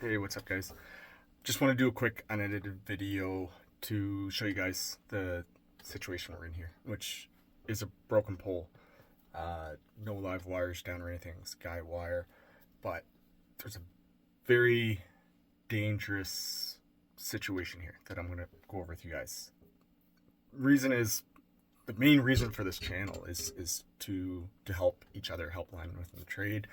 Hey, what's up, guys? Just want to do a quick unedited video to show you guys the situation we're in here, which is a broken pole. No live wires down or anything, it's guy wire, but there's a very dangerous situation here that I'm going to go over with you guys. The main reason for this channel is to help each other, help linemen within the trade,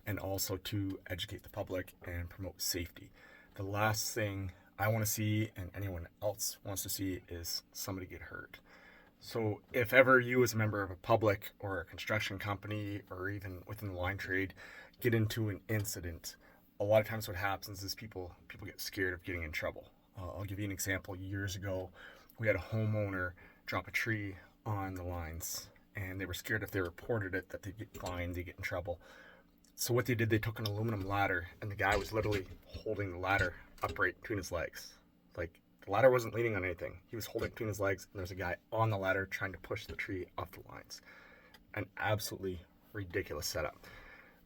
and also to educate the public and promote safety. The last thing I want to see, and anyone else wants to see, is somebody get hurt. So if ever you, as a member of a public or a construction company or even within the line trade, get into an incident, a lot of times what happens is people get scared of getting in trouble. I'll give you an example. Years ago, we had a homeowner drop a tree on the lines, and they were scared if they reported it that they'd get fined, they'd get in trouble. So what they did, they took an aluminum ladder, and the guy was literally holding the ladder upright between his legs. Like, the ladder wasn't leaning on anything. He was holding it between his legs, and there's a guy on the ladder trying to push the tree off the lines. An absolutely ridiculous setup.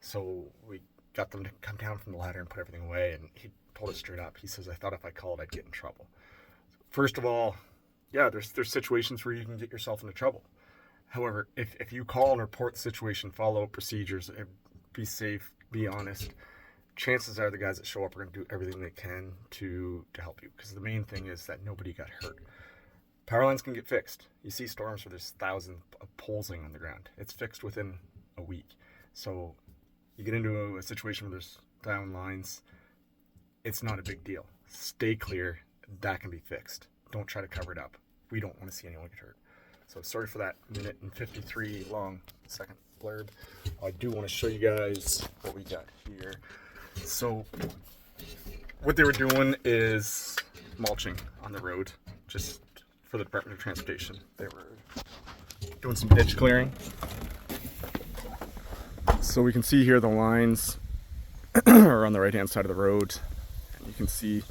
So we got them to come down from the ladder and put everything away, and he told us straight up. He says, "I thought if I called, I'd get in trouble." First of all, yeah, there's situations where you can get yourself into trouble. However, if you call and report the situation, follow procedures, be safe, be honest, chances are the guys that show up are going to do everything they can to help you, because the main thing is that nobody got hurt. Power lines can get fixed. You see storms where there's thousands of poles laying on the ground. It's fixed within a week. So you get into a situation where there's down lines, it's not a big deal. Stay clear. That can be fixed. Don't try to cover it up. We don't want to see anyone get hurt. So sorry for that minute and 53 long second blurb. I do want to show you guys what we got here. So what they were doing is mulching on the road, just for the Department of Transportation. They were doing some ditch clearing. So we can see here the lines are on the right hand side of the road. And you can see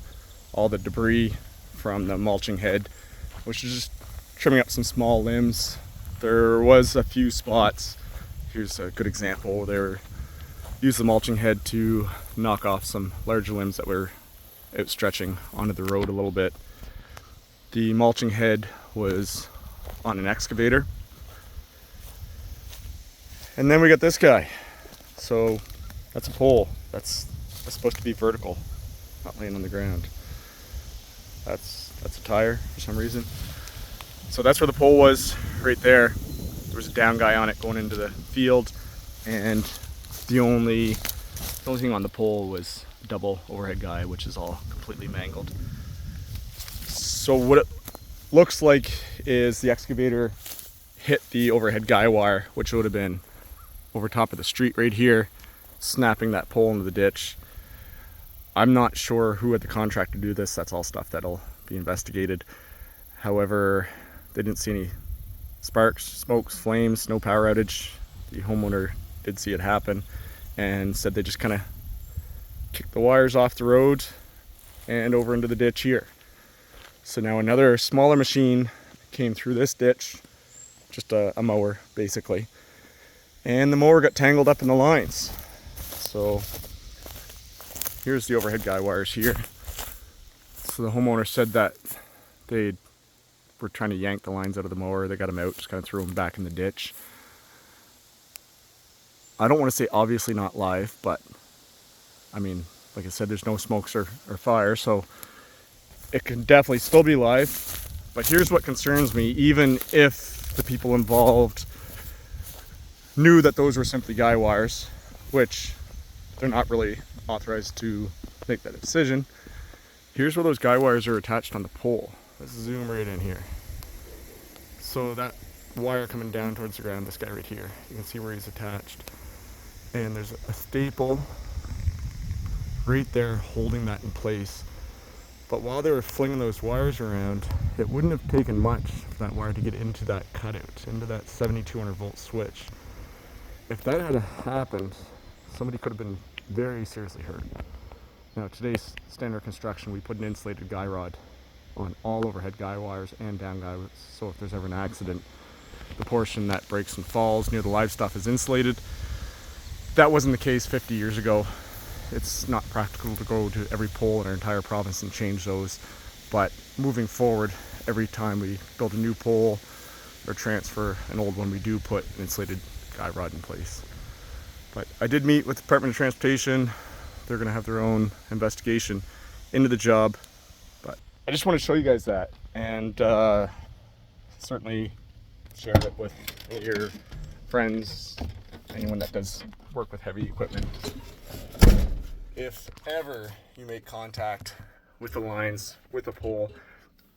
all the debris from the mulching head, which is just trimming up some small limbs. There was a few spots. Here's a good example. They used the mulching head to knock off some larger limbs that were outstretching onto the road a little bit. The mulching head was on an excavator. And then we got this guy. So that's a pole. That's supposed to be vertical, not laying on the ground. That's a tire for some reason. So that's where the pole was, right there. There was a down guy on it going into the field, and the only thing on the pole was a double overhead guy, which is all completely mangled. So what it looks like is the excavator hit the overhead guy wire, which would have been over top of the street right here, snapping that pole into the ditch. I'm not sure who had the contract to do this. That's all stuff that'll be investigated. However, they didn't see any sparks, smokes, flames, no power outage. The homeowner did see it happen and said they just kind of kicked the wires off the road and over into the ditch here. So now another smaller machine came through this ditch, just a mower basically, and the mower got tangled up in the lines. So here's the overhead guy wires here. So the homeowner said that they were trying to yank the lines out of the mower. They got them out, just kind of threw them back in the ditch. I don't want to say obviously not live, but I mean, like I said, there's no smokes or fire, so it can definitely still be live. But here's what concerns me. Even if the people involved knew that those were simply guy wires, which they're not really authorized to make that decision, here's where those guy wires are attached on the pole. Let's zoom right in here. So that wire coming down towards the ground, this guy right here, you can see where he's attached. And there's a staple right there holding that in place. But while they were flinging those wires around, it wouldn't have taken much for that wire to get into that cutout, into that 7200 volt switch. If that had happened, somebody could have been very seriously hurt. Now, today's standard construction, we put an insulated guy rod on all overhead guy wires and down guy wires, so if there's ever an accident, the portion that breaks and falls near the live stuff is insulated. That wasn't the case 50 years ago. it's not practical to go to every pole in our entire province and change those. But moving forward, every time we build a new pole or transfer an old one, we do put an insulated guy rod in place. But I did meet with the Department of Transportation. They're going to have their own investigation into the job. But I just want to show you guys that, and certainly share it with your friends, anyone that does work with heavy equipment. If ever you make contact with the lines, with a pole,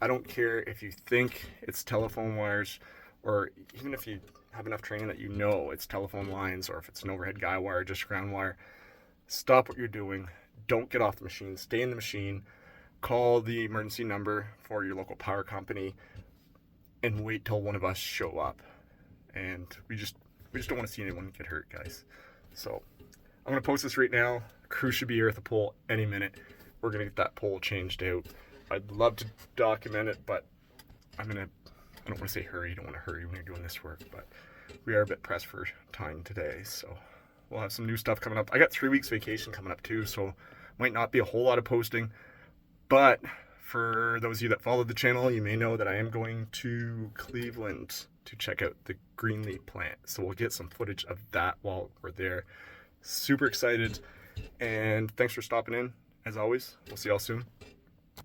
I don't care if you think it's telephone wires, or even if you have enough training that you know it's telephone lines, or if it's an overhead guy wire, just ground wire. Stop what you're doing. Don't get off the machine. Stay in the machine. Call the emergency number for your local power company and wait till one of us show up. And we just don't want to see anyone get hurt, guys. So I'm going to post this right now. Crew should be here at the pole any minute. We're going to get that pole changed out. I'd love to document it, but I don't want to say hurry. You don't want to hurry when you're doing this work, but we are a bit pressed for time today. So we'll have some new stuff coming up. I got 3 weeks vacation coming up too, so might not be a whole lot of posting. But for those of you that follow the channel, you may know that I am going to Cleveland to check out the Greenlee plant. So we'll get some footage of that while we're there. Super excited. And thanks for stopping in. As always, we'll see y'all soon.